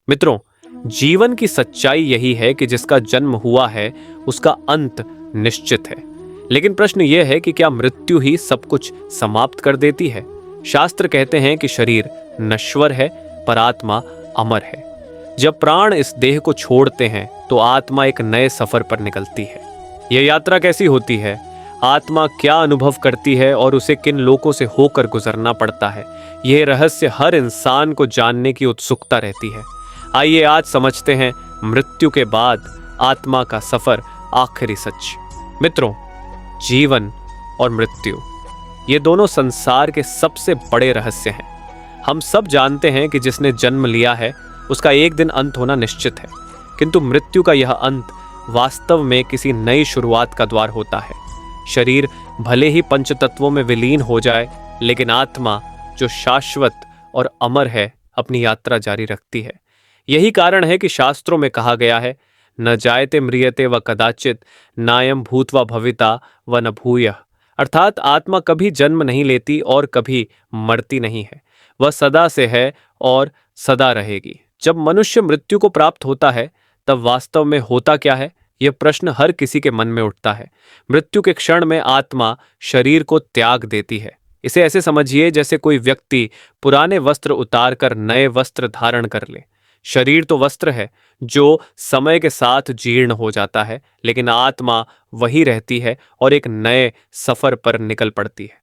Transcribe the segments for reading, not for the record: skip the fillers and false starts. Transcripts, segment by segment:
मित्रों, जीवन की सच्चाई यही है कि जिसका जन्म हुआ है उसका अंत निश्चित है। लेकिन प्रश्न यह है कि क्या मृत्यु ही सब कुछ समाप्त कर देती है? शास्त्र कहते हैं कि शरीर नश्वर है पर आत्मा अमर है। जब प्राण इस देह को छोड़ते हैं तो आत्मा एक नए सफर पर निकलती है। यह यात्रा कैसी होती है? आत्मा क्या अनुभव करती है और उसे किन लोकों से होकर गुजरना पड़ता है? यह रहस्य हर इंसान को जानने की उत्सुकता रहती है। आइए आज समझते हैं मृत्यु के बाद आत्मा का सफर, आखिरी सच। मित्रों, जीवन और मृत्यु ये दोनों संसार के सबसे बड़े रहस्य हैं। हम सब जानते हैं कि जिसने जन्म लिया है उसका एक दिन अंत होना निश्चित है, किंतु मृत्यु का यह अंत वास्तव में किसी नई शुरुआत का द्वार होता है। शरीर भले ही पंचतत्वों में विलीन हो जाए, लेकिन आत्मा जो शाश्वत और अमर है अपनी यात्रा जारी रखती है। यही कारण है कि शास्त्रों में कहा गया है, न जायते म्रियते व कदाचित नायम भूत्वा भविता व न भूयः। अर्थात आत्मा कभी जन्म नहीं लेती और कभी मरती नहीं है, वह सदा से है और सदा रहेगी। जब मनुष्य मृत्यु को प्राप्त होता है तब वास्तव में होता क्या है, यह प्रश्न हर किसी के मन में उठता है। मृत्यु के क्षण में आत्मा शरीर को त्याग देती है। इसे ऐसे समझिए जैसे कोई व्यक्ति पुराने वस्त्र उतार कर नए वस्त्र धारण कर ले। शरीर तो वस्त्र है जो समय के साथ जीर्ण हो जाता है, लेकिन आत्मा वही रहती है और एक नए सफर पर निकल पड़ती है।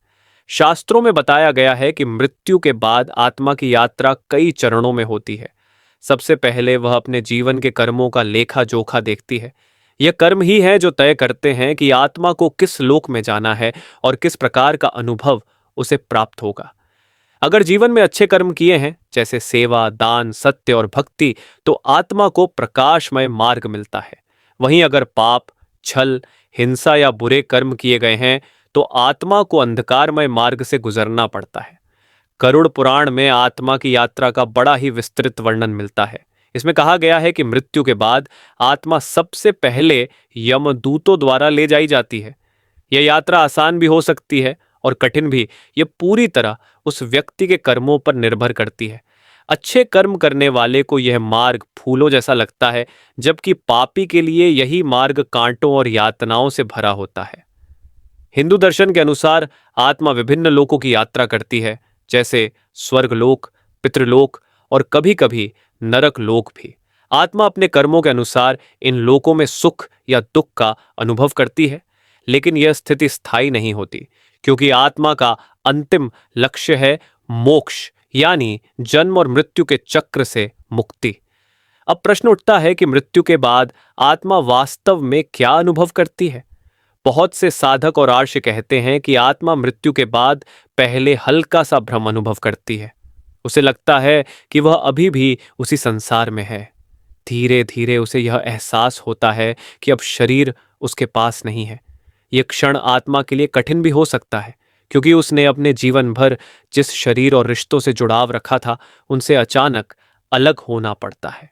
शास्त्रों में बताया गया है कि मृत्यु के बाद आत्मा की यात्रा कई चरणों में होती है। सबसे पहले वह अपने जीवन के कर्मों का लेखा जोखा देखती है। यह कर्म ही है जो तय करते हैं कि आत्मा को किस लोक में जाना है और किस प्रकार का अनुभव उसे प्राप्त होगा। अगर जीवन में अच्छे कर्म किए हैं, जैसे सेवा, दान, सत्य और भक्ति, तो आत्मा को प्रकाशमय मार्ग मिलता है। वहीं अगर पाप, छल, हिंसा या बुरे कर्म किए गए हैं तो आत्मा को अंधकारमय मार्ग से गुजरना पड़ता है। गरुड़ पुराण में आत्मा की यात्रा का बड़ा ही विस्तृत वर्णन मिलता है। इसमें कहा गया है कि मृत्यु के बाद आत्मा सबसे पहले यमदूतों द्वारा ले जाई जाती है। यह यात्रा आसान भी हो सकती है और कठिन भी। यह पूरी तरह उस व्यक्ति के कर्मों पर निर्भर करती है। अच्छे कर्म करने वाले को यह मार्ग फूलों जैसा लगता है, जबकि पापी के लिए यही मार्ग कांटों और यातनाओं से भरा होता है। हिंदू दर्शन के अनुसार आत्मा विभिन्न लोकों की यात्रा करती है, जैसे स्वर्गलोक, पितृलोक और कभी-कभी नरक लोक भी। आत्मा अपने कर्मों के अनुसार इन लोकों में सुख या दुख का अनुभव करती है, लेकिन यह स्थिति स्थायी नहीं होती, क्योंकि आत्मा का अंतिम लक्ष्य है मोक्ष, यानी जन्म और मृत्यु के चक्र से मुक्ति। अब प्रश्न उठता है कि मृत्यु के बाद आत्मा वास्तव में क्या अनुभव करती है? बहुत से साधक और आर्ष कहते हैं कि आत्मा मृत्यु के बाद पहले हल्का सा भ्रम अनुभव करती है। उसे लगता है कि वह अभी भी उसी संसार में है। धीरे धीरे उसे यह एहसास होता है कि अब शरीर उसके पास नहीं है। यह क्षण आत्मा के लिए कठिन भी हो सकता है, क्योंकि उसने अपने जीवन भर जिस शरीर और रिश्तों से जुड़ाव रखा था, उनसे अचानक अलग होना पड़ता है।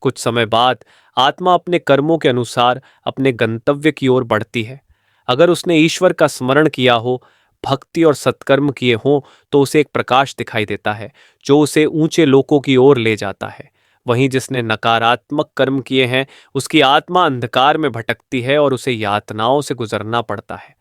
कुछ समय बाद आत्मा अपने कर्मों के अनुसार अपने गंतव्य की ओर बढ़ती है। अगर उसने ईश्वर का स्मरण किया हो, भक्ति और सत्कर्म किए हों, तो उसे एक प्रकाश दिखाई देता है जो उसे ऊंचे लोकों की ओर ले जाता है। वहीं जिसने नकारात्मक कर्म किए हैं, उसकी आत्मा अंधकार में भटकती है और उसे यातनाओं से गुजरना पड़ता है।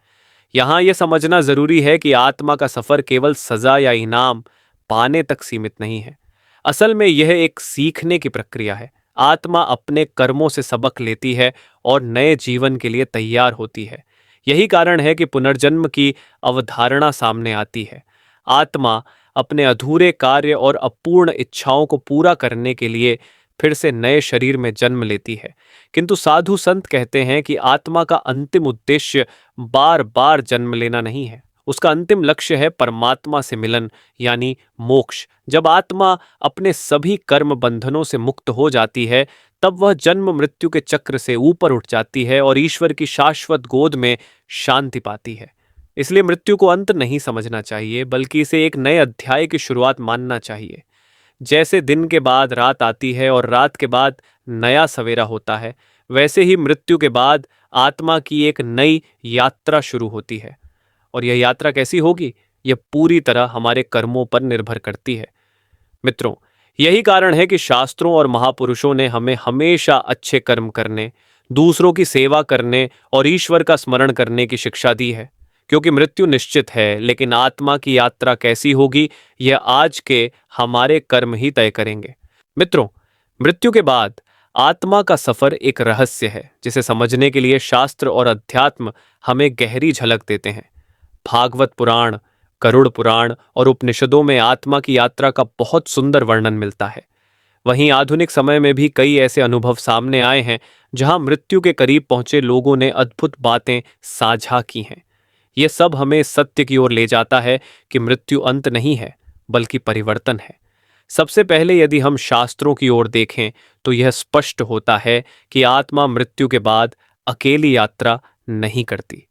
यहाँ यह समझना जरूरी है कि आत्मा का सफर केवल सजा या इनाम पाने तक सीमित नहीं है। असल में यह एक सीखने की प्रक्रिया है। आत्मा अपने कर्मों से सबक लेती है और नए जीवन के लिए तैयार होती है। यही कारण है कि पुनर्जन्म की अवधारणा सामने आती है। आत्मा अपने अधूरे कार्य और अपूर्ण इच्छाओं को पूरा करने के लिए फिर से नए शरीर में जन्म लेती है। किंतु साधु संत कहते हैं कि आत्मा का अंतिम उद्देश्य बार बार जन्म लेना नहीं है। उसका अंतिम लक्ष्य है परमात्मा से मिलन, यानी मोक्ष। जब आत्मा अपने सभी कर्म बंधनों से मुक्त हो जाती है, तब वह जन्म मृत्यु के चक्र से ऊपर उठ जाती है और ईश्वर की शाश्वत गोद में शांति पाती है। इसलिए मृत्यु को अंत नहीं समझना चाहिए, बल्कि इसे एक नए अध्याय की शुरुआत मानना चाहिए। जैसे दिन के बाद रात आती है और रात के बाद नया सवेरा होता है, वैसे ही मृत्यु के बाद आत्मा की एक नई यात्रा शुरू होती है। और यह यात्रा कैसी होगी, यह पूरी तरह हमारे कर्मों पर निर्भर करती है। मित्रों, यही कारण है कि शास्त्रों और महापुरुषों ने हमें हमेशा अच्छे कर्म करने, दूसरों की सेवा करने और ईश्वर का स्मरण करने की शिक्षा दी है। क्योंकि मृत्यु निश्चित है, लेकिन आत्मा की यात्रा कैसी होगी यह आज के हमारे कर्म ही तय करेंगे। मित्रों, मृत्यु के बाद आत्मा का सफर एक रहस्य है जिसे समझने के लिए शास्त्र और अध्यात्म हमें गहरी झलक देते हैं। भागवत पुराण, गरुड़ पुराण और उपनिषदों में आत्मा की यात्रा का बहुत सुंदर वर्णन मिलता है। वहीं आधुनिक समय में भी कई ऐसे अनुभव सामने आए हैं जहां मृत्यु के करीब पहुंचे लोगों ने अद्भुत बातें साझा की हैं। ये सब हमें सत्य की ओर ले जाता है कि मृत्यु अंत नहीं है, बल्कि परिवर्तन है। सबसे पहले यदि हम शास्त्रों की ओर देखें तो यह स्पष्ट होता है कि आत्मा मृत्यु के बाद अकेली यात्रा नहीं करती।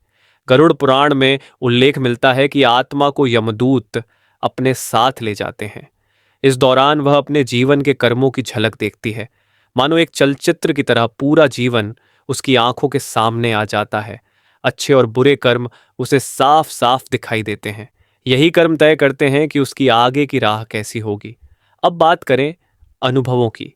गरुड़ पुराण में उल्लेख मिलता है कि आत्मा को यमदूत अपने साथ ले जाते हैं। इस दौरान वह अपने जीवन के कर्मों की झलक देखती है। मानो एक चलचित्र की तरह पूरा जीवन उसकी आंखों के सामने आ जाता है। अच्छे और बुरे कर्म उसे साफ साफ दिखाई देते हैं। यही कर्म तय करते हैं कि उसकी आगे की राह कैसी होगी। अब बात करें अनुभवों की।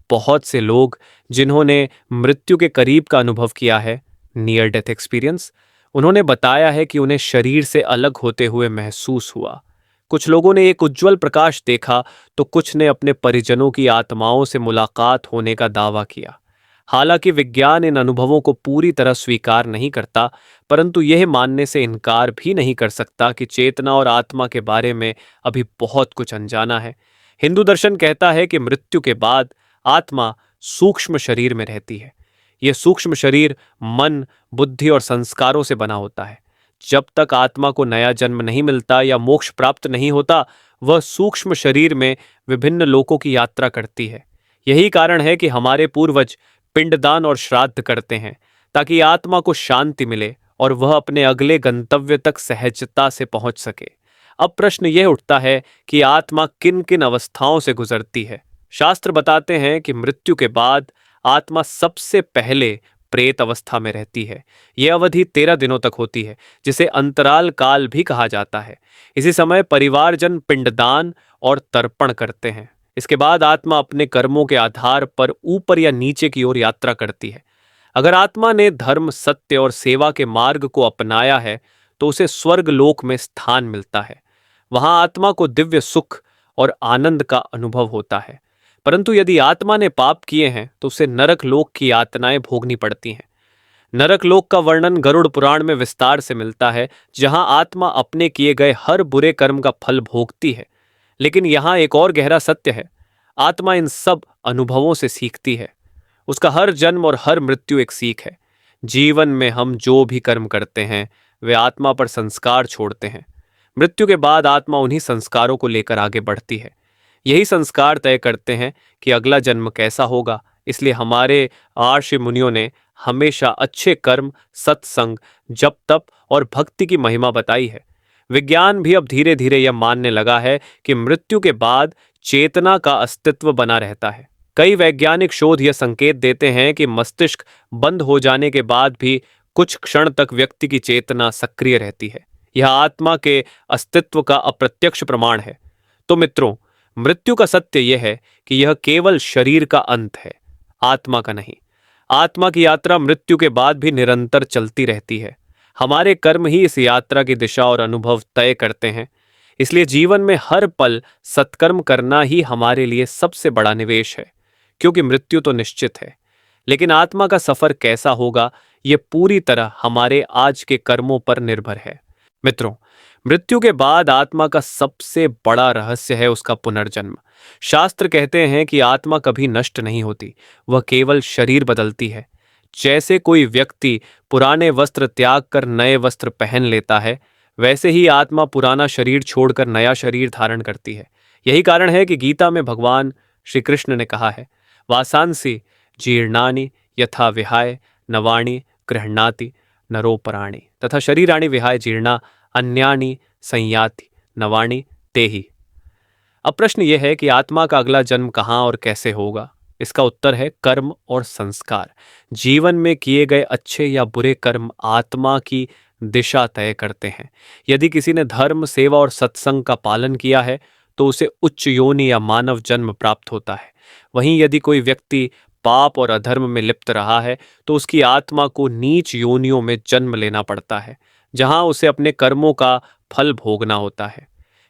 बहुत से लोग जिन्होंने मृत्यु के करीब का अनुभव किया है, नियर डेथ एक्सपीरियंस, उन्होंने बताया है कि उन्हें शरीर से अलग होते हुए महसूस हुआ। कुछ लोगों ने एक उज्जवल प्रकाश देखा तो कुछ ने अपने परिजनों की आत्माओं से मुलाकात होने का दावा किया। हालांकि विज्ञान इन अनुभवों को पूरी तरह स्वीकार नहीं करता, परंतु यह मानने से इनकार भी नहीं कर सकता कि चेतना और आत्मा के बारे में अभी बहुत कुछ अनजाना है। हिंदू दर्शन कहता है कि मृत्यु के बाद आत्मा सूक्ष्म शरीर में रहती है। यह सूक्ष्म शरीर मन, बुद्धि और संस्कारों से बना होता है। जब तक आत्मा को नया जन्म नहीं मिलता या मोक्ष प्राप्त नहीं होता, वह सूक्ष्म शरीर में विभिन्न लोकों की यात्रा करती है। यही कारण है कि हमारे पूर्वज पिंडदान और श्राद्ध करते हैं ताकि आत्मा को शांति मिले और वह अपने अगले गंतव्य तक सहजता से पहुंच सके। अब प्रश्न यह उठता है कि आत्मा किन किन अवस्थाओं से गुजरती है। शास्त्र बताते हैं कि मृत्यु के बाद आत्मा सबसे पहले प्रेत अवस्था में रहती है। यह अवधि 13 दिनों तक होती है, जिसे अंतराल काल भी कहा जाता है। इसी समय परिवारजन पिंडदान और तर्पण करते हैं। इसके बाद आत्मा अपने कर्मों के आधार पर ऊपर या नीचे की ओर यात्रा करती है। अगर आत्मा ने धर्म, सत्य और सेवा के मार्ग को अपनाया है तो उसे स्वर्ग लोक में स्थान मिलता है। वहां आत्मा को दिव्य सुख और आनंद का अनुभव होता है। परंतु यदि आत्मा ने पाप किए हैं तो उसे नरक लोक की यातनाएं भोगनी पड़ती हैं। नरक लोक का वर्णन गरुड़ पुराण में विस्तार से मिलता है, जहां आत्मा अपने किए गए हर बुरे कर्म का फल भोगती है। लेकिन यहां एक और गहरा सत्य है। आत्मा इन सब अनुभवों से सीखती है। उसका हर जन्म और हर मृत्यु एक सीख है। जीवन में हम जो भी कर्म करते हैं वे आत्मा पर संस्कार छोड़ते हैं। मृत्यु के बाद आत्मा उन्हीं संस्कारों को लेकर आगे बढ़ती है। यही संस्कार तय करते हैं कि अगला जन्म कैसा होगा। इसलिए हमारे आर्षि मुनियों ने हमेशा अच्छे कर्म, सत्संग, जप तप और भक्ति की महिमा बताई है। विज्ञान भी अब धीरे धीरे यह मानने लगा है कि मृत्यु के बाद चेतना का अस्तित्व बना रहता है। कई वैज्ञानिक शोध यह संकेत देते हैं कि मस्तिष्क बंद हो जाने के बाद भी कुछ क्षण तक व्यक्ति की चेतना सक्रिय रहती है। यह आत्मा के अस्तित्व का अप्रत्यक्ष प्रमाण है। तो मित्रों, मृत्यु का सत्य यह है कि यह केवल शरीर का अंत है, आत्मा का नहीं। आत्मा की यात्रा मृत्यु के बाद भी निरंतर चलती रहती है। हमारे कर्म ही इस यात्रा की दिशा और अनुभव तय करते हैं। इसलिए जीवन में हर पल सत्कर्म करना ही हमारे लिए सबसे बड़ा निवेश है। क्योंकि मृत्यु तो निश्चित है, लेकिन आत्मा का सफर कैसा होगा यह पूरी तरह हमारे आज के कर्मों पर निर्भर है। मित्रों, मृत्यु के बाद आत्मा का सबसे बड़ा रहस्य है उसका पुनर्जन्म। शास्त्र कहते हैं कि आत्मा कभी नष्ट नहीं होती, वह केवल शरीर बदलती है। जैसे कोई व्यक्ति पुराने वस्त्र त्याग कर नए वस्त्र पहन लेता है, वैसे ही आत्मा पुराना शरीर छोड़कर नया शरीर धारण करती है। यही कारण है कि गीता में भगवान श्री कृष्ण ने कहा है, वासांसि जीर्णानि यथा विहाय नवाणि गृह्णाति नरोपराणि तथा शरीराणि विहाय जीर्णा अन्यानि संयाति नवाणि तेहि। अब प्रश्न यह है कि आत्मा का अगला जन्म कहाँ और कैसे होगा। इसका उत्तर है कर्म और संस्कार। जीवन में किए गए अच्छे या बुरे कर्म आत्मा की दिशा तय करते हैं। यदि किसी ने धर्म, सेवा और सत्संग का पालन किया है तो उसे उच्च योनि या मानव जन्म प्राप्त होता है। वहीं यदि कोई व्यक्ति पाप और अधर्म में लिप्त रहा है तो उसकी आत्मा को नीच योनियों में जन्म लेना पड़ता है, जहां उसे अपने कर्मों का फल भोगना होता है।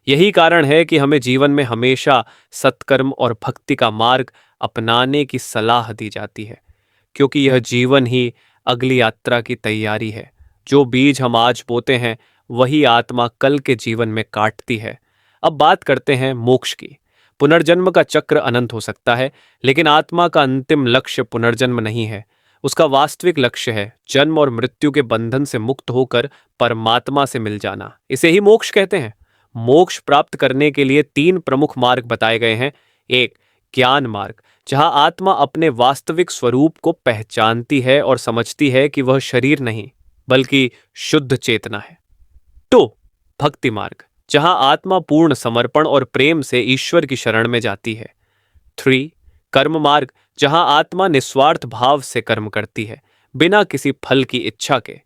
यही कारण है कि हमें जीवन में हमेशा सत्कर्म और भक्ति का मार्ग अपनाने की सलाह दी जाती है, क्योंकि यह जीवन ही अगली यात्रा की तैयारी है। जो बीज हम आज बोते हैं वही आत्मा कल के जीवन में काटती है। अब बात करते हैं मोक्ष की। पुनर्जन्म का चक्र अनंत हो सकता है, लेकिन आत्मा का अंतिम लक्ष्य पुनर्जन्म नहीं है। उसका वास्तविक लक्ष्य है जन्म और मृत्यु के बंधन से मुक्त होकर परमात्मा से मिल जाना। इसे ही मोक्ष कहते हैं। मोक्ष प्राप्त करने के लिए 3 प्रमुख मार्ग बताए गए हैं। एक, ज्ञान मार्ग, जहां आत्मा अपने वास्तविक स्वरूप को पहचानती है और समझती है कि वह शरीर नहीं बल्कि शुद्ध चेतना है। 2, भक्ति मार्ग, जहां आत्मा पूर्ण समर्पण और प्रेम से ईश्वर की शरण में जाती है। 3, कर्म मार्ग, जहां आत्मा निस्वार्थ भाव से कर्म करती है बिना किसी फल की इच्छा के।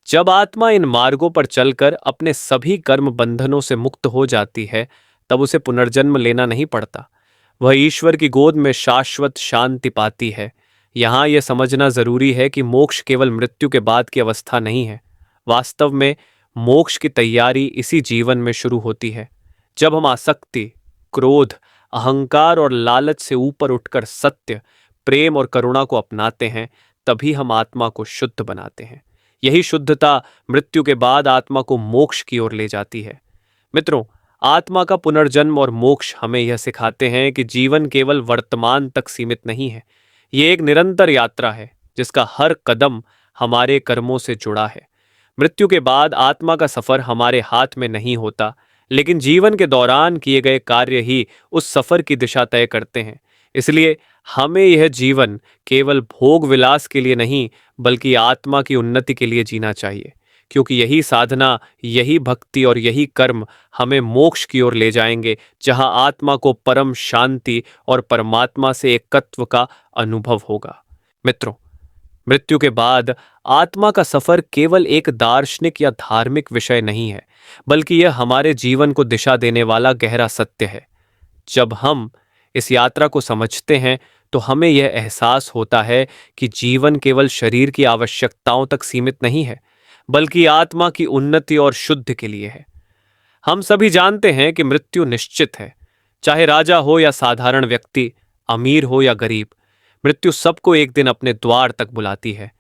जब आत्मा इन मार्गों पर चलकर अपने सभी कर्म बंधनों से मुक्त हो जाती है तब उसे पुनर्जन्म लेना नहीं पड़ता। वह ईश्वर की गोद में शाश्वत शांति पाती है। यहाँ यह समझना जरूरी है कि मोक्ष केवल मृत्यु के बाद की अवस्था नहीं है। वास्तव में मोक्ष की तैयारी इसी जीवन में शुरू होती है, जब हम आसक्ति, क्रोध, अहंकार और लालच से ऊपर उठकर सत्य, प्रेम और करुणा को अपनाते हैं। तभी हम आत्मा को शुद्ध बनाते हैं। यही शुद्धता मृत्यु के बाद आत्मा को मोक्ष की ओर ले जाती है। मित्रों, आत्मा का पुनर्जन्म और मोक्ष हमें यह सिखाते हैं कि जीवन केवल वर्तमान तक सीमित नहीं है। ये एक निरंतर यात्रा है जिसका हर कदम हमारे कर्मों से जुड़ा है। मृत्यु के बाद आत्मा का सफर हमारे हाथ में नहीं होता, लेकिन जीवन के दौरान किए गए कार्य ही उस सफर की दिशा तय करते हैं। इसलिए हमें यह जीवन केवल भोग विलास के लिए नहीं बल्कि आत्मा की उन्नति के लिए जीना चाहिए, क्योंकि यही साधना, यही भक्ति और यही कर्म हमें मोक्ष की ओर ले जाएंगे, जहां आत्मा को परम शांति और परमात्मा से एकत्व का अनुभव होगा। मित्रों, मृत्यु के बाद आत्मा का सफर केवल एक दार्शनिक या धार्मिक विषय नहीं है, बल्कि यह हमारे जीवन को दिशा देने वाला गहरा सत्य है। जब हम इस यात्रा को समझते हैं तो हमें यह एहसास होता है कि जीवन केवल शरीर की आवश्यकताओं तक सीमित नहीं है, बल्कि आत्मा की उन्नति और शुद्धि के लिए है। हम सभी जानते हैं कि मृत्यु निश्चित है, चाहे राजा हो या साधारण व्यक्ति, अमीर हो या गरीब। मृत्यु सबको एक दिन अपने द्वार तक बुलाती है।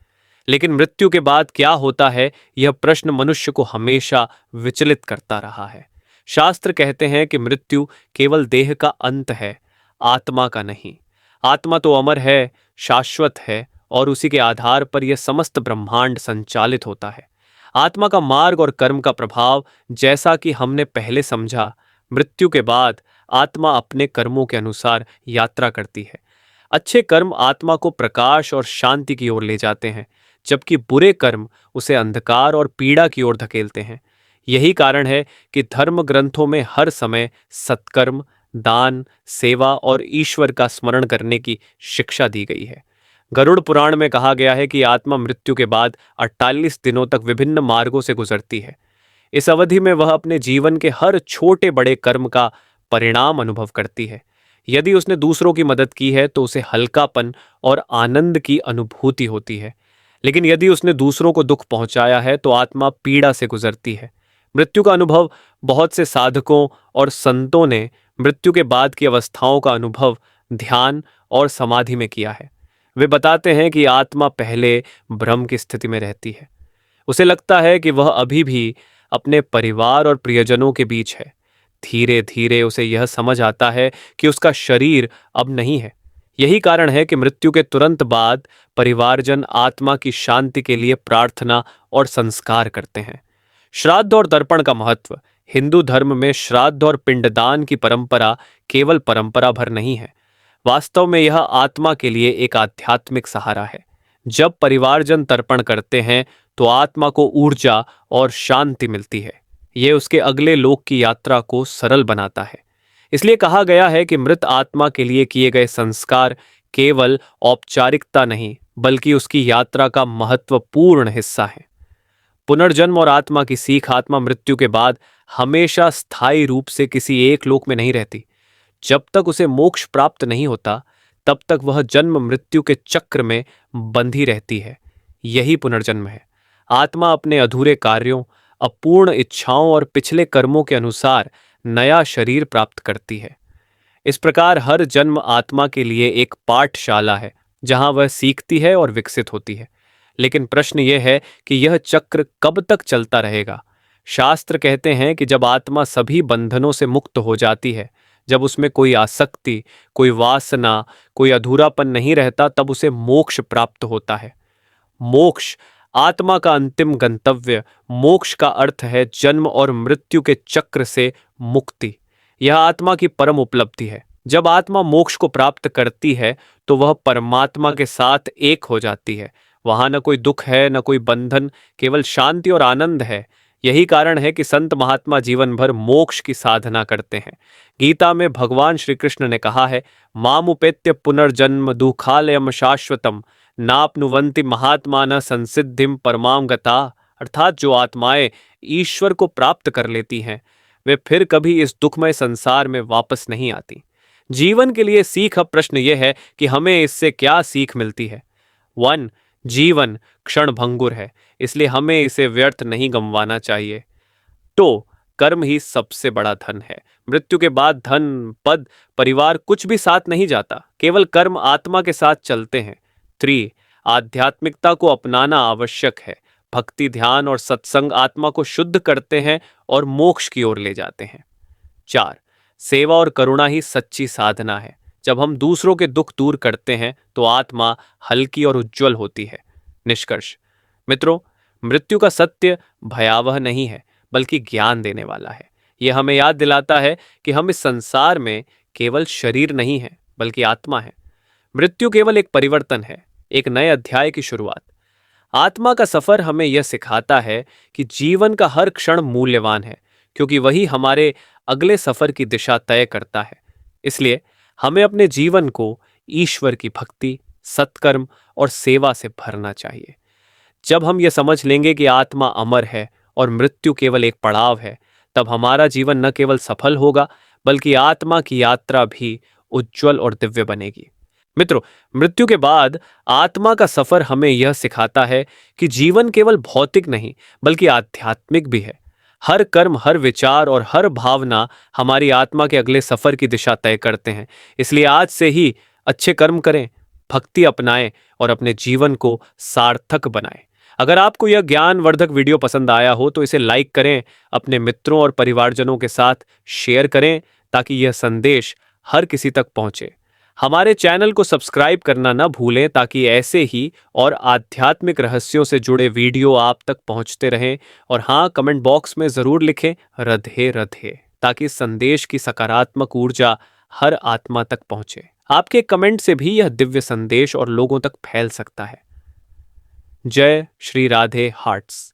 लेकिन मृत्यु के बाद क्या होता है, यह प्रश्न मनुष्य को हमेशा विचलित करता रहा है। शास्त्र कहते हैं कि मृत्यु केवल देह का अंत है, आत्मा का नहीं। आत्मा तो अमर है, शाश्वत है और उसी के आधार पर यह समस्त ब्रह्मांड संचालित होता है। आत्मा का मार्ग और कर्म का प्रभाव, जैसा कि हमने पहले समझा, मृत्यु के बाद आत्मा अपने कर्मों के अनुसार यात्रा करती है। अच्छे कर्म आत्मा को प्रकाश और शांति की ओर ले जाते हैं, जबकि बुरे कर्म उसे अंधकार और पीड़ा की ओर धकेलते हैं। यही कारण है कि धर्म ग्रंथों में हर समय सत्कर्म, दान, सेवा और ईश्वर का स्मरण करने की शिक्षा दी गई है। गरुड़ पुराण में कहा गया है कि आत्मा मृत्यु के बाद 48 दिनों तक विभिन्न मार्गों से गुजरती है। इस अवधि में वह अपने जीवन के हर छोटे बड़े कर्म का परिणाम अनुभव करती है। यदि उसने दूसरों की मदद की है तो उसे हल्कापन और आनंद की अनुभूति होती है, लेकिन यदि उसने दूसरों को दुख पहुंचाया है तो आत्मा पीड़ा से गुजरती है। मृत्यु का अनुभव बहुत से साधकों और संतों ने मृत्यु के बाद की अवस्थाओं का अनुभव ध्यान और समाधि में किया है। वे बताते हैं कि आत्मा पहले भ्रम की स्थिति में रहती है। उसे लगता है कि वह अभी भी अपने परिवार और प्रियजनों के बीच है। धीरे धीरे उसे यह समझ आता है कि उसका शरीर अब नहीं है। यही कारण है कि मृत्यु के तुरंत बाद परिवारजन आत्मा की शांति के लिए प्रार्थना और संस्कार करते हैं। श्राद्ध और तर्पण का महत्व। हिंदू धर्म में श्राद्ध और पिंडदान की परंपरा केवल परंपरा भर नहीं है, वास्तव में यह आत्मा के लिए एक आध्यात्मिक सहारा है। जब परिवारजन तर्पण करते हैं तो आत्मा को ऊर्जा और शांति मिलती है। यह उसके अगले लोक की यात्रा को सरल बनाता है। इसलिए कहा गया है कि मृत आत्मा के लिए किए गए संस्कार केवल औपचारिकता नहीं बल्कि उसकी यात्रा का महत्वपूर्ण हिस्सा है। पुनर्जन्म और आत्मा की सीख। आत्मा मृत्यु के बाद हमेशा स्थायी रूप से किसी एक लोक में नहीं रहती। जब तक उसे मोक्ष प्राप्त नहीं होता तब तक वह जन्म मृत्यु के चक्र में बंधी रहती है। यही पुनर्जन्म है। आत्मा अपने अधूरे कार्यों, अपूर्ण इच्छाओं और पिछले कर्मों के अनुसार नया शरीर प्राप्त करती है। इस प्रकार हर जन्म आत्मा के लिए एक पाठशाला है जहां वह सीखती है और विकसित होती है। लेकिन प्रश्न यह है कि यह चक्र कब तक चलता रहेगा। शास्त्र कहते हैं कि जब आत्मा सभी बंधनों से मुक्त हो जाती है, जब उसमें कोई आसक्ति, कोई वासना, कोई अधूरापन नहीं रहता, तब उसे मोक्ष प्राप्त होता है। मोक्ष आत्मा का अंतिम गंतव्य। मोक्ष का अर्थ है जन्म और मृत्यु के चक्र से मुक्ति। यह आत्मा की परम उपलब्धि है। जब आत्मा मोक्ष को प्राप्त करती है तो वह परमात्मा के साथ एक हो जाती है। वहां न कोई दुख है, न कोई बंधन, केवल शांति और आनंद है। यही कारण है कि संत महात्मा जीवन भर मोक्ष की साधना करते हैं। गीता में भगवान श्री कृष्ण ने कहा है, मामुपेत्य पुनर्जन्म दुखालयम शाश्वतम नाप्नुवन्ति महात्मानः संसिद्धिम परमाम गता। अर्थात जो आत्माएं ईश्वर को प्राप्त कर लेती हैं वे फिर कभी इस दुखमय संसार में वापस नहीं आती। जीवन के लिए सीख। अब प्रश्न यह है कि हमें इससे क्या सीख मिलती है। 1. जीवन क्षण भंगुर है, इसलिए हमें इसे व्यर्थ नहीं गंवाना चाहिए। 2. कर्म ही सबसे बड़ा धन है। मृत्यु के बाद धन, पद, परिवार कुछ भी साथ नहीं जाता, केवल कर्म आत्मा के साथ चलते हैं। 3. आध्यात्मिकता को अपनाना आवश्यक है। भक्ति, ध्यान और सत्संग आत्मा को शुद्ध करते हैं और मोक्ष की ओर ले जाते हैं। 4. सेवा और करुणा ही सच्ची साधना है। जब हम दूसरों के दुख दूर करते हैं तो आत्मा हल्की और उज्जवल होती है। निष्कर्ष मित्रों, मृत्यु का सत्य भयावह नहीं है बल्कि ज्ञान देने वाला है। यह हमें याद दिलाता है कि हम इस संसार में केवल शरीर नहीं है बल्कि आत्मा है। मृत्यु केवल एक परिवर्तन है, एक नए अध्याय की शुरुआत। आत्मा का सफर हमें यह सिखाता है कि जीवन का हर क्षण मूल्यवान है, क्योंकि वही हमारे अगले सफर की दिशा तय करता है। इसलिए हमें अपने जीवन को ईश्वर की भक्ति, सत्कर्म और सेवा से भरना चाहिए। जब हम यह समझ लेंगे कि आत्मा अमर है और मृत्यु केवल एक पड़ाव है, तब हमारा जीवन न केवल सफल होगा बल्कि आत्मा की यात्रा भी उज्जवल और दिव्य बनेगी। मित्रों, मृत्यु के बाद आत्मा का सफर हमें यह सिखाता है कि जीवन केवल भौतिक नहीं बल्कि आध्यात्मिक भी है। हर कर्म, हर विचार और हर भावना हमारी आत्मा के अगले सफर की दिशा तय करते हैं। इसलिए आज से ही अच्छे कर्म करें, भक्ति अपनाएं और अपने जीवन को सार्थक बनाएं। अगर आपको यह ज्ञानवर्धक वीडियो पसंद आया हो तो इसे लाइक करें, अपने मित्रों और परिवारजनों के साथ शेयर करें ताकि यह संदेश हर किसी तक पहुंचे। हमारे चैनल को सब्सक्राइब करना न भूलें ताकि ऐसे ही और आध्यात्मिक रहस्यों से जुड़े वीडियो आप तक पहुंचते रहें। और हाँ, कमेंट बॉक्स में ज़रूर लिखें राधे राधे, ताकि संदेश की सकारात्मक ऊर्जा हर आत्मा तक पहुंचे। आपके कमेंट से भी यह दिव्य संदेश और लोगों तक फैल सकता है। जय श्री राधे हार्ट्स।